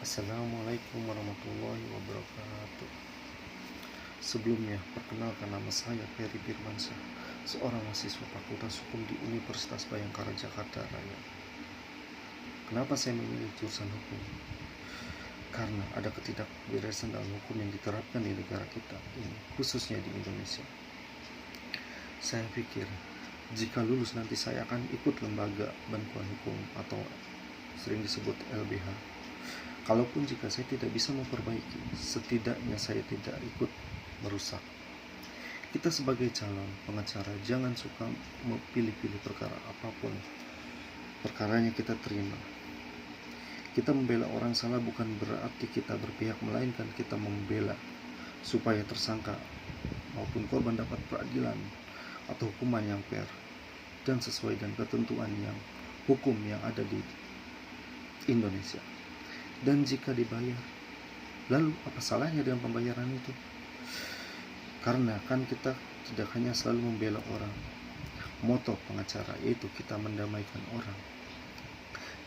Assalamualaikum warahmatullahi wabarakatuh. Sebelumnya, perkenalkan nama saya Ferry Firmansyah, seorang mahasiswa Fakultas Hukum di Universitas Bhayangkara Jakarta Raya. Kenapa saya memilih jurusan hukum? Karena ada ketidakberesan dalam hukum yang diterapkan di negara kita ini, khususnya di Indonesia. Saya pikir, jika lulus nanti saya akan ikut lembaga bantuan hukum atau sering disebut LBH. Kalaupun jika saya tidak bisa memperbaiki, setidaknya saya tidak ikut merusak. Kita sebagai calon pengacara jangan suka memilih-pilih perkara apapun perkaranya kita terima. Kita membela orang salah bukan berarti kita berpihak, melainkan kita membela supaya tersangka maupun korban dapat peradilan atau hukuman yang fair dan sesuai dengan ketentuan yang hukum yang ada di Indonesia. Dan jika dibayar, lalu apa salahnya dengan pembayaran itu? Karena kan kita tidak hanya selalu membela orang. Moto pengacara yaitu kita mendamaikan orang.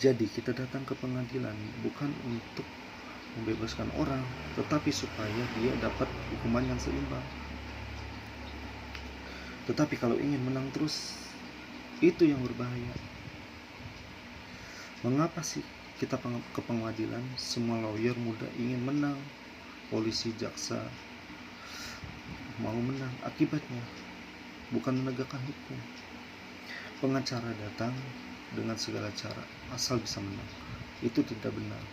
Jadi kita datang ke pengadilan bukan untuk membebaskan orang, tetapi supaya dia dapat hukuman yang seimbang. Tetapi kalau ingin menang terus, itu yang berbahaya. Mengapa sih kita ke pengadilan? Semua lawyer muda ingin menang, polisi, jaksa mau menang. Akibatnya bukan menegakkan hukum. Pengacara datang dengan segala cara asal bisa menang. Itu tidak benar.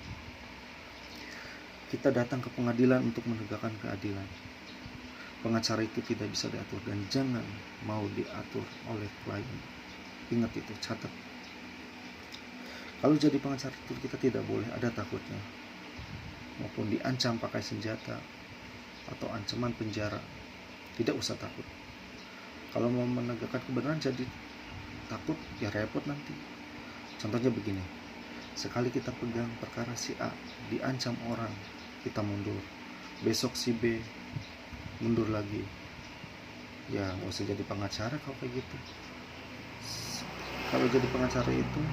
Kita datang ke pengadilan untuk menegakkan keadilan. Pengacara itu tidak bisa diatur dan jangan mau diatur oleh klien. Ingat itu, catat. Kalau jadi pengacara itu kita tidak boleh ada takutnya, maupun diancam pakai senjata atau ancaman penjara. Tidak usah takut. Kalau mau menegakkan kebenaran jadi takut, ya repot nanti. Contohnya begini, sekali kita pegang perkara si A diancam orang, kita mundur. Besok si B mundur lagi. Ya nggak usah jadi pengacara kalau kayak gitu. Kalau jadi pengacara itu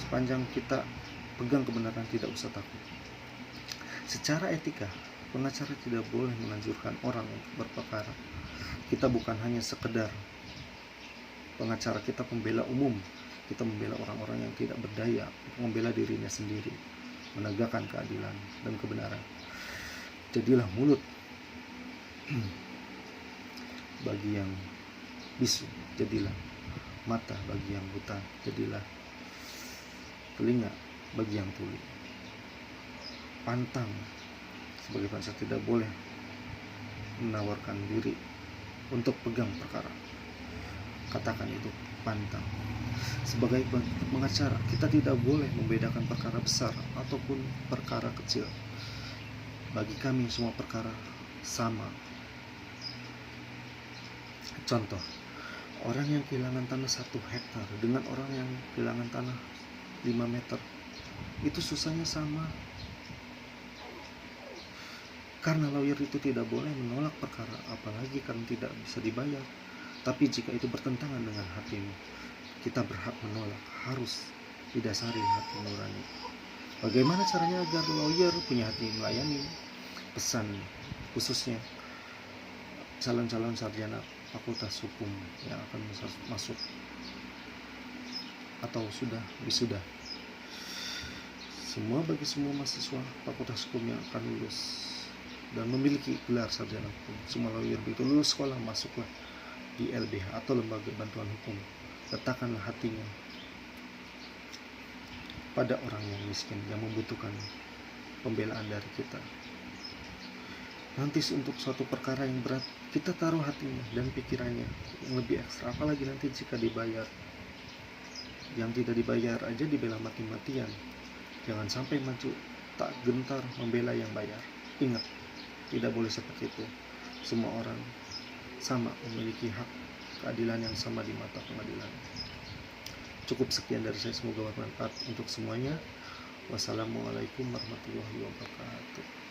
sepanjang kita pegang kebenaran tidak usah takut. Secara etika, pengacara tidak boleh menganjurkan orang untuk berperkara. Kita bukan hanya sekedar pengacara, kita pembela umum. Kita membela orang-orang yang tidak berdaya, membela dirinya sendiri, menegakkan keadilan dan kebenaran. Jadilah mulut bagi yang bisu, jadilah mata bagi yang buta, jadilah telinga bagi yang tuli. Pantang sebagai pengacara tidak boleh menawarkan diri untuk pegang perkara. Katakan itu pantang. Sebagai pengacara kita tidak boleh membedakan perkara besar ataupun perkara kecil. Bagi kami semua perkara sama. Contoh, orang yang kehilangan tanah 1 hektar dengan orang yang kehilangan tanah 5 meter, itu susahnya sama. Karena lawyer itu tidak boleh menolak perkara, apalagi karena tidak bisa dibayar. Tapi jika itu bertentangan dengan hatimu, kita berhak menolak, harus didasari hati nurani. Bagaimana caranya agar lawyer punya hati melayani? Pesan khususnya calon-calon sarjana Fakultas Hukum yang akan masuk atau sudah wisuda. Bagi semua mahasiswa Fakultas Hukum yang akan lulus dan memiliki gelar sarjana hukum, semua lawyer begitu lulus sekolah masuklah di LBH atau lembaga bantuan hukum. Letakkanlah hatinya pada orang yang miskin yang membutuhkan pembelaan dari kita. Nanti untuk suatu perkara yang berat kita taruh hatinya dan pikirannya yang lebih ekstra, apalagi nanti jika dibayar. Yang tidak dibayar aja dibela mati-matian. Jangan sampai maju tak gentar membela yang bayar. Ingat, tidak boleh seperti itu. Semua orang sama memiliki hak keadilan yang sama di mata pengadilan. Cukup sekian dari saya, semoga bermanfaat untuk semuanya. Wassalamualaikum warahmatullahi wabarakatuh.